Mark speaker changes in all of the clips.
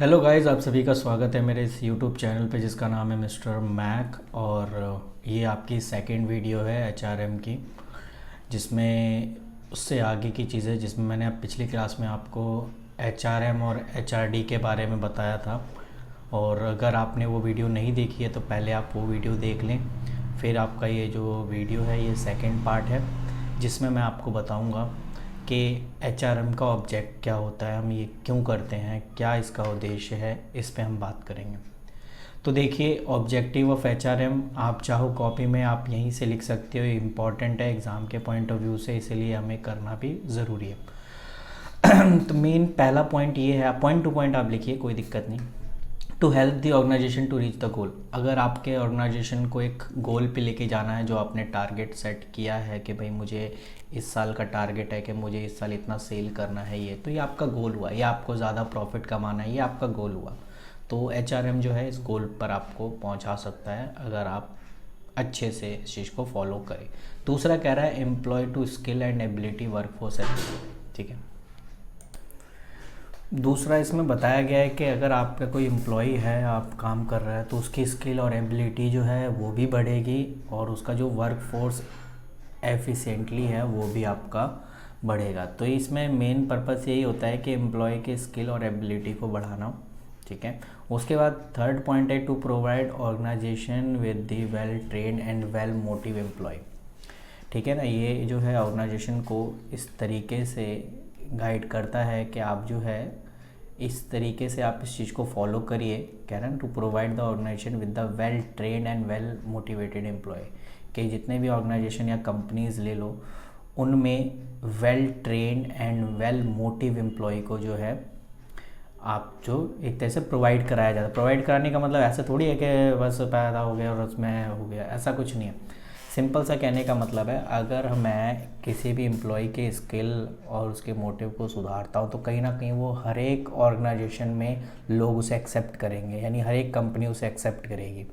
Speaker 1: Hello guys, आप सभी का स्वागत है मेरे इस यूट्यूब चैनल पे जिसका नाम है मिस्टर मैक। और ये आपकी सेकंड वीडियो है एचआरएम की, जिसमें उससे आगे की चीज़ें जिसमें मैंने अब पिछली क्लास में आपको एचआरएम और एचआरडी के बारे में बताया था। और अगर आपने वो वीडियो नहीं देखी है तो पहले आप वो वीडियो देख लें। फिर आपका ये जो वीडियो है ये सेकंड पार्ट है, जिसमें मैं आपको बताऊंगा कि एचआरएम का ऑब्जेक्ट क्या होता है, हम ये क्यों करते हैं, क्या इसका उद्देश्य है, इस पे हम बात करेंगे। तो देखिए, ऑब्जेक्टिव ऑफ एचआरएम आप चाहो कॉपी में आप यहीं से लिख सकते हो, इम्पॉर्टेंट है एग्ज़ाम के पॉइंट ऑफ व्यू से, इसलिए हमें करना भी ज़रूरी है। तो मेन पहला पॉइंट ये है, पॉइंट टू पॉइंट आप लिखिए, कोई दिक्कत नहीं। To help the organisation to reach the goal. अगर आपके ऑर्गेनाइजेशन को एक गोल पे लेके जाना है, जो आपने टारगेट सेट किया है कि भाई मुझे इस साल का टारगेट है कि मुझे इस साल इतना सेल करना है, ये तो ये आपका गोल हुआ, या आपको ज़्यादा प्रॉफिट कमाना है, ये आपका गोल हुआ। तो एचआरएम जो है इस गोल पर आपको पहुंचा सकता है अगर आप अच्छे से इस चीज़ को फॉलो करें। दूसरा कह रहा है employ to skill and ability workforce है, ठीक है। दूसरा इसमें बताया गया है कि अगर आपका कोई एम्प्लॉई है, आप काम कर रहा है, तो उसकी स्किल और एबिलिटी जो है वो भी बढ़ेगी, और उसका जो वर्क फोर्स एफिशिएंटली है वो भी आपका बढ़ेगा। तो इसमें मेन पर्पस यही होता है कि एम्प्लॉय के स्किल और एबिलिटी को बढ़ाना, ठीक है। उसके बाद थर्ड पॉइंट है to provide organisation with the well train and well motive employ, ठीक है ना। ये जो है ऑर्गेनाइजेशन को इस तरीके से गाइड करता है कि आप जो है इस तरीके से आप इस चीज़ को फॉलो करिए। कह रहे हैं to provide the organisation with the well trained and well motivated employ, कि जितने भी ऑर्गेनाइजेशन या कंपनीज़ ले लो, उनमें well trained and well motive employ को जो है आप जो एक तरह से प्रोवाइड कराया जाता है। प्रोवाइड कराने का मतलब ऐसा थोड़ी है कि बस पैदा हो गया और उसमें हो गया, ऐसा कुछ नहीं है। सिंपल सा कहने का मतलब है, अगर मैं किसी भी एम्प्लॉय के स्किल और उसके मोटिव को सुधारता हूँ तो कहीं ना कहीं वो हर एक ऑर्गेनाइजेशन में लोग उसे एक्सेप्ट करेंगे, यानी हर एक कंपनी उसे एक्सेप्ट करेगी,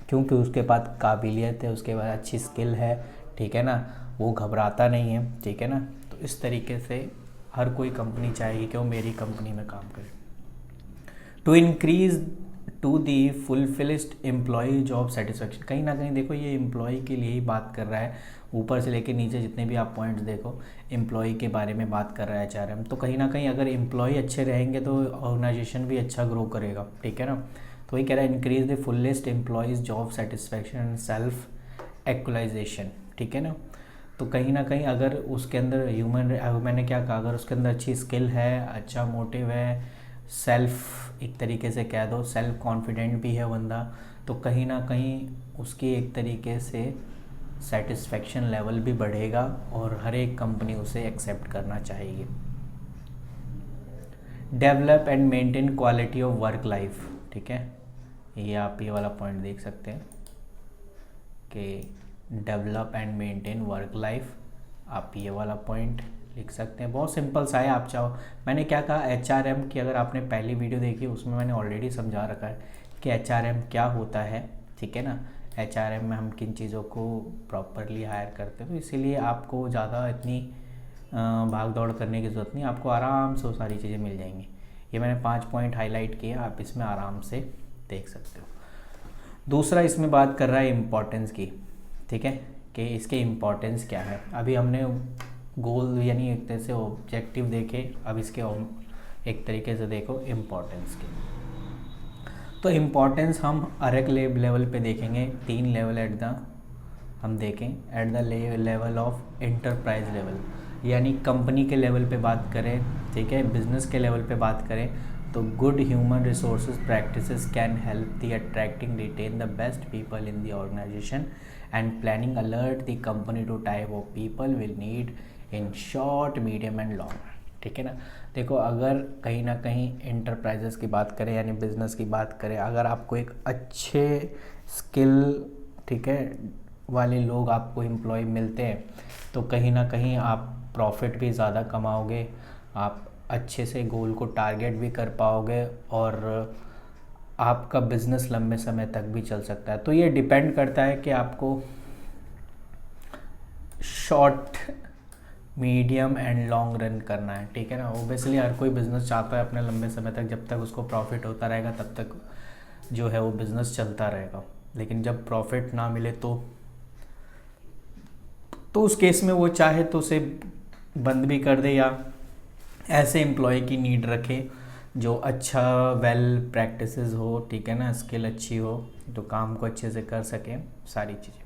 Speaker 1: क्योंकि उसके पास काबिलियत है, उसके पास अच्छी स्किल है, ठीक है ना। वो घबराता नहीं है, ठीक है ना। तो इस तरीके से हर कोई कंपनी चाहेगी कि वो मेरी कंपनी में काम करे। To increase to the fullest employee job satisfaction, कहीं ना कहीं देखो ये एम्प्लॉय के लिए ही बात कर रहा है, ऊपर से लेके नीचे जितने भी आप पॉइंट्स देखो एम्प्लॉय के बारे में बात कर रहा है एचआरएम। तो कहीं ना कहीं अगर एम्प्लॉय अच्छे रहेंगे तो ऑर्गेनाइजेशन भी अच्छा ग्रो करेगा, ठीक है ना। तो वही कह रहा है increase the fullest employees job satisfaction and self actualisation, ठीक है ना। तो कहीं ना कहीं अगर उसके अंदर मैंने क्या कहा, अगर उसके अंदर अच्छी स्किल है, अच्छा मोटिव है, सेल्फ एक तरीके से कह दो सेल्फ कॉन्फिडेंट भी है बंदा, तो कहीं ना कहीं उसकी एक तरीके से सेटिस्फेक्शन लेवल भी बढ़ेगा और हर एक कंपनी उसे एक्सेप्ट करना चाहेगी। Develop and maintain quality of work life, ठीक है। ये आप ये वाला पॉइंट देख सकते हैं कि develop and maintain work life, आप ये वाला पॉइंट लिख सकते हैं। बहुत सिंपल सा है, आप चाहो, मैंने क्या कहा एचआरएम की, अगर आपने पहली वीडियो देखी उसमें मैंने ऑलरेडी समझा रखा है कि एचआरएम क्या होता है, ठीक है ना। एचआरएम में हम किन चीज़ों को प्रॉपरली हायर करते हैं, तो इसीलिए आपको ज़्यादा इतनी भाग दौड़ करने की ज़रूरत नहीं, आपको आराम से वो सारी चीज़ें मिल जाएंगी। ये मैंने 5 पॉइंट हाईलाइट किए, आप इसमें आराम से देख सकते हो। दूसरा इसमें बात कर रहा है इम्पोर्टेंस की, ठीक है, कि इसके इम्पोर्टेंस क्या है। अभी हमने गोल यानी एक तरह से ऑब्जेक्टिव देखे, अब इसके एक तरीके से देखो इम्पोर्टेंस के। तो इम्पोर्टेंस हम अलग लेवल पे देखेंगे, 3 लेवल हम देखें at the level of enterprise level, यानी कंपनी के लेवल पे बात करें, ठीक है, बिजनेस के लेवल पे बात करें, तो good human resources practices can help the attracting retain the best people in the organisation and planning alert the company to type of people will need in short medium and long, ठीक है ना। देखो अगर कहीं ना कहीं enterprises की बात करें यानी बिज़नेस की बात करें, अगर आपको एक अच्छे स्किल, ठीक है, वाले लोग आपको एम्प्लॉय मिलते हैं तो कहीं ना कहीं आप प्रॉफिट भी ज़्यादा कमाओगे, आप अच्छे से गोल को टारगेट भी कर पाओगे और आपका बिज़नेस लंबे समय तक भी चल सकता है। तो ये डिपेंड करता है कि आपको short medium and long run करना है, ठीक है ना। ओबियसली हर कोई बिज़नेस चाहता है अपने लंबे समय तक, जब तक उसको प्रॉफिट होता रहेगा तब तक जो है वो बिज़नेस चलता रहेगा। लेकिन जब प्रॉफिट ना मिले तो उस केस में वो चाहे तो उसे बंद भी कर दे, या ऐसे एम्प्लॉय की नीड रखे जो अच्छा वेल प्रैक्टिसेस हो, ठीक है ना, स्किल अच्छी हो, तो काम को अच्छे से कर सकें सारी चीज़ें।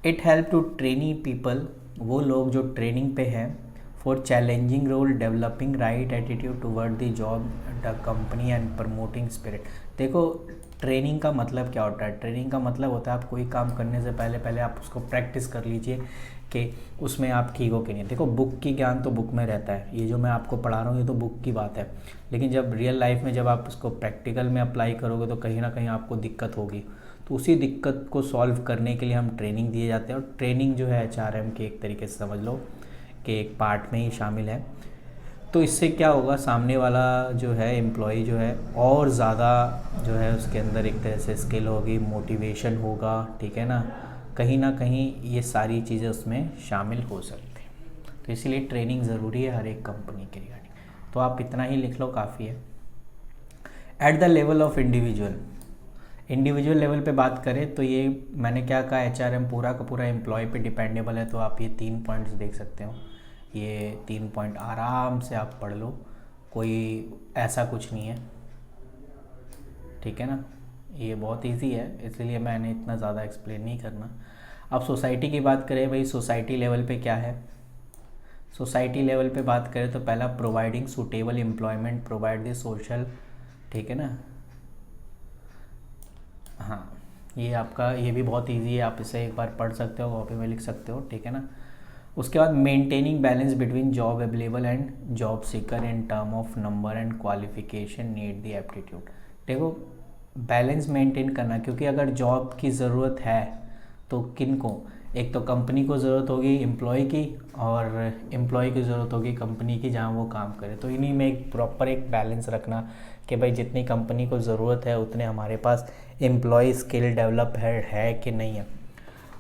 Speaker 1: It help to trainee people, वो लोग जो ट्रेनिंग पे हैं, for challenging role, developing right attitude toward the job the company and promoting spirit. देखो ट्रेनिंग का मतलब क्या होता है? ट्रेनिंग का मतलब होता है आप कोई काम करने से पहले आप उसको प्रैक्टिस कर लीजिए कि उसमें आप ठीक हो कि नहीं। देखो बुक की ज्ञान तो बुक में रहता है, ये जो मैं आपको पढ़ा रहा हूँ ये तो बुक की बात है, लेकिन जब रियल लाइफ में जब आप उसको प्रैक्टिकल में अप्लाई करोगे तो कहीं ना कहीं आपको दिक्कत होगी। तो उसी दिक्कत को सॉल्व करने के लिए हम ट्रेनिंग दिए जाते हैं, और ट्रेनिंग जो है HRM के एक तरीके से समझ लो कि एक पार्ट में ही शामिल है। तो इससे क्या होगा, सामने वाला जो है एम्प्लॉय जो है और ज़्यादा जो है उसके अंदर एक तरह से स्किल होगी, मोटिवेशन होगा, ठीक है ना कहीं ये सारी चीज़ें उसमें शामिल हो सकती हैं। तो इसीलिए ट्रेनिंग ज़रूरी है हर एक कंपनी के रिगार्डिंग। तो आप इतना ही लिख लो, काफ़ी है। At the level of individual level पे बात करें तो ये मैंने क्या कहा, HRM पूरा का पूरा एम्प्लॉय पे डिपेंडेबल है। तो आप ये 3 पॉइंट्स देख सकते हो, ये 3 पॉइंट आराम से आप पढ़ लो, कोई ऐसा कुछ नहीं है, ठीक है ना। ये बहुत इजी है, इसलिए मैंने इतना ज़्यादा एक्सप्लेन नहीं करना। अब सोसाइटी की बात करें भाई, सोसाइटी लेवल पे क्या है? सोसाइटी लेवल पे बात करें तो पहला, providing suitable employment, provide the social, ठीक है ना। हाँ, ये आपका ये भी बहुत इजी है, आप इसे एक बार पढ़ सकते हो, कॉपी में लिख सकते हो, ठीक है ना। उसके बाद maintaining balance between job available and job seeker in term of number and qualification need the aptitude. देखो बैलेंस मेंटेन करना, क्योंकि अगर जॉब की ज़रूरत है तो किन को, एक तो कंपनी को ज़रूरत होगी एम्प्लॉय की, और एम्प्लॉय की ज़रूरत होगी कंपनी की जहाँ वो काम करे। तो इन्हीं में एक प्रॉपर एक बैलेंस रखना कि भाई जितनी कंपनी को ज़रूरत है उतने हमारे पास एम्प्लॉय स्किल डेवलप है कि नहीं है।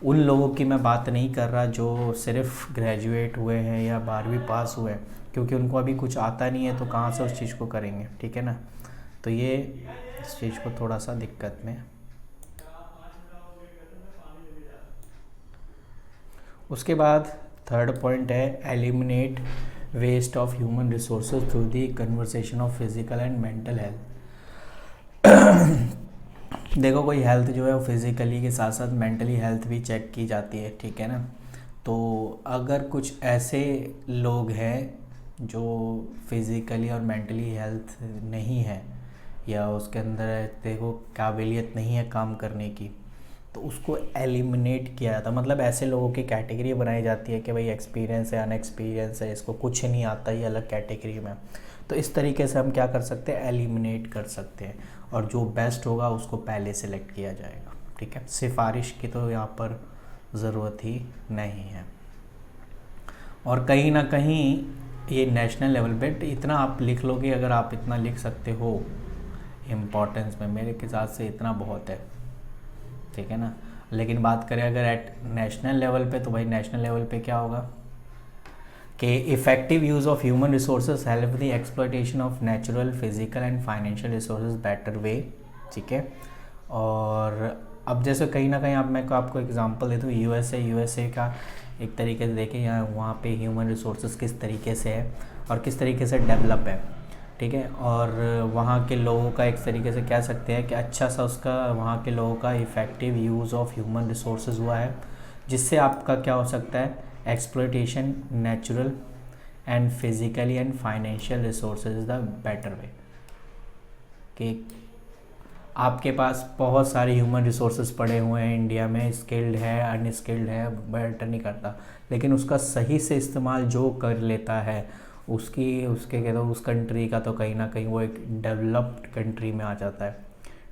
Speaker 1: उन लोगों की मैं बात नहीं कर रहा जो सिर्फ ग्रेजुएट हुए हैं या 12वीं पास हुए हैं, क्योंकि उनको अभी कुछ आता नहीं है तो कहाँ से उस चीज़ को करेंगे, ठीक है ना। तो ये इस चीज़ को थोड़ा सा दिक्कत में। उसके बाद थर्ड पॉइंट है, eliminate waste of human resources through the conversation of physical and mental health. देखो कोई हेल्थ जो है वो फिज़िकली के साथ साथ मेंटली हेल्थ भी चेक की जाती है, ठीक है ना। तो अगर कुछ ऐसे लोग हैं जो फिज़िकली और मेंटली हेल्थ नहीं है, या उसके अंदर देखो काबिलियत नहीं है काम करने की, तो उसको एलिमिनेट किया जाता है। मतलब ऐसे लोगों की कैटेगरी बनाई जाती है कि भाई एक्सपीरियंस है, अनएक्सपीरियंस है, इसको कुछ नहीं आता, ये अलग कैटेगरी में। तो इस तरीके से हम क्या कर सकते हैं, एलिमिनेट कर सकते हैं, और जो बेस्ट होगा उसको पहले सेलेक्ट किया जाएगा, ठीक है। सिफारिश की तो यहाँ पर ज़रूरत ही नहीं है। और कहीं ना कहीं ये नेशनल लेवल पे इतना आप लिख लोगे, अगर आप इतना लिख सकते हो इम्पोर्टेंस में, मेरे हिसाब से इतना बहुत है, ठीक है ना। लेकिन बात करें अगर एट नेशनल लेवल पे, तो भाई नेशनल लेवल पे क्या होगा कि effective use of human resources help the exploitation of natural, physical and financial resources better way, ठीक है। और अब जैसे कहीं ना कहीं अब मैं आपको एग्जांपल दे दूँ, यूएसए का एक तरीके से देखें, यहाँ वहाँ पे ह्यूमन रिसोर्सेज किस तरीके से है और किस तरीके से डेवलप है, ठीक है। और वहाँ के लोगों का एक तरीके से कह सकते हैं कि अच्छा सा उसका वहाँ के लोगों का effective use of human resources हुआ है, जिससे आपका क्या हो सकता है, exploitation natural and physically and financial resources is the better way. कि आपके पास बहुत सारे ह्यूमन रिसोर्सेज पड़े हुए हैं इंडिया में, स्किल्ड है अनस्किल्ड है, मैटर नहीं करता, लेकिन उसका सही से इस्तेमाल जो कर लेता है उसके कहते हो उस कंट्री का तो कहीं ना कहीं वो एक डेवलप्ड कंट्री में आ जाता है,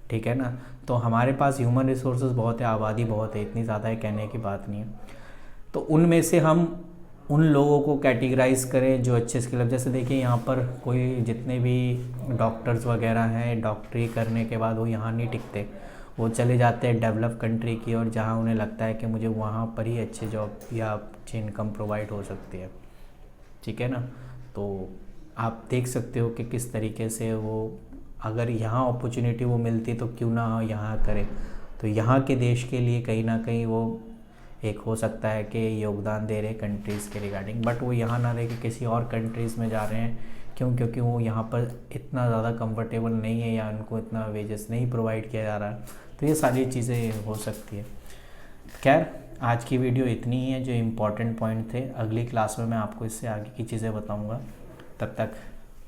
Speaker 1: ठीक है ना। तो हमारे पास ह्यूमन रिसोर्सेज बहुत है, आबादी बहुत है, इतनी ज़्यादा है कहने की बात नहीं है। तो उनमें से हम उन लोगों को कैटेगराइज करें जो अच्छे स्किल। अब जैसे देखिए यहाँ पर कोई जितने भी डॉक्टर्स वगैरह हैं, डॉक्टरी करने के बाद वो यहाँ नहीं टिकते, वो चले जाते हैं डेवलप कंट्री की, और जहाँ उन्हें लगता है कि मुझे वहाँ पर ही अच्छे जॉब या अच्छी इनकम प्रोवाइड हो सकती है। ठीक है ना। तो आप देख सकते हो कि किस तरीके से वो, अगर यहाँ अपॉर्चुनिटी वो मिलती तो क्यों ना यहाँ करे। तो यहाँ के देश के लिए कहीं ना कहीं वो एक हो सकता है कि योगदान दे रहे कंट्रीज़ के रिगार्डिंग, बट वो यहाँ ना रह के किसी और कंट्रीज़ में जा रहे हैं। क्यों? क्योंकि वो यहाँ पर इतना ज़्यादा कंफर्टेबल नहीं है या उनको इतना वेजेस नहीं प्रोवाइड किया जा रहा है। तो ये सारी चीज़ें हो सकती है। खैर, आज की वीडियो इतनी ही है जो इम्पोर्टेंट पॉइंट थे। अगली क्लास में मैं आपको इससे आगे की चीज़ें बताऊँगा। तब तक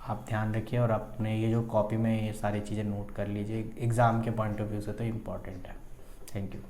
Speaker 1: आप ध्यान रखिए और अपने ये जो कॉपी में ये सारी चीज़ें नोट कर लीजिए, एग्ज़ाम के पॉइंट ऑफ व्यू से तो इम्पॉर्टेंट है। Thank you.